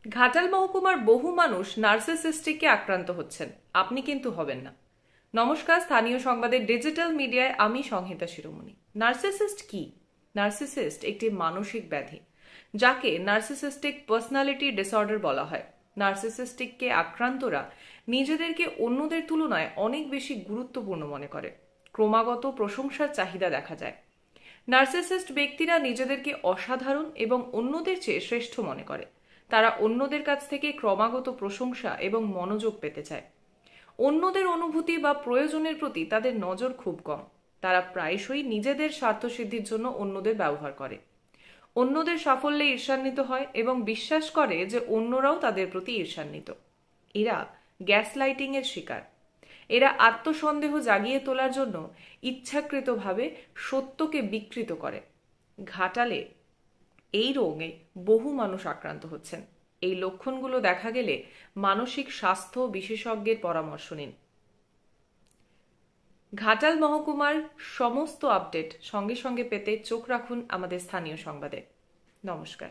ঘাটাল মহকুমার বহু মানুষ নার্সিসিস্টিকে আক্রান্ত হচ্ছেন, আপনি কিন্তু হবেন না। নমস্কার, স্থানীয় সংবাদের ডিজিটাল মিডিয়ায় আমি সংহিতা শিরোমণি। নার্সিসিস্ট কি? নার্সিসিস্ট একটি মানসিক ব্যাধি, যাকে নার্সিসিস্টিক পার্সোনালিটি ডিসঅর্ডার বলা হয়। নার্সিসিস্টিককে আক্রান্তরা নিজেদেরকে অন্যদের তুলনায় অনেক বেশি গুরুত্বপূর্ণ মনে করে। ক্রমাগত প্রশংসার চাহিদা দেখা যায়। নার্সিসিস্ট ব্যক্তিরা নিজেদেরকে অসাধারণ এবং অন্যদের চেয়ে শ্রেষ্ঠ মনে করে। তারা অন্যদের কাছ থেকে ক্রমাগত প্রশংসা এবং মনোযোগ পেতে চায়। অন্যদের অনুভূতি বা প্রয়োজনের প্রতি তাদের নজর খুব কম। তারা প্রায়শই নিজেদের স্বার্থসিদ্ধির জন্য অন্যদের ব্যবহার করে। অন্যদের সাফল্যে ঈর্ষান্বিত হয় এবং বিশ্বাস করে যে অন্যরাও তাদের প্রতি ঈর্ষান্বিত। এরা গ্যাসলাইটিং এর শিকার। এরা আত্মসন্দেহ জাগিয়ে তোলার জন্য ইচ্ছাকৃতভাবে সত্যকে বিকৃত করে। ঘাটালে এই রোগে বহু মানুষ আক্রান্ত হচ্ছেন। এই লক্ষণগুলো দেখা গেলে মানসিক স্বাস্থ্য বিশেষজ্ঞের পরামর্শ নিন। ঘাটাল মহকুমার সমস্ত আপডেট সঙ্গে সঙ্গে পেতে চোখ রাখুন আমাদের স্থানীয় সংবাদে। নমস্কার।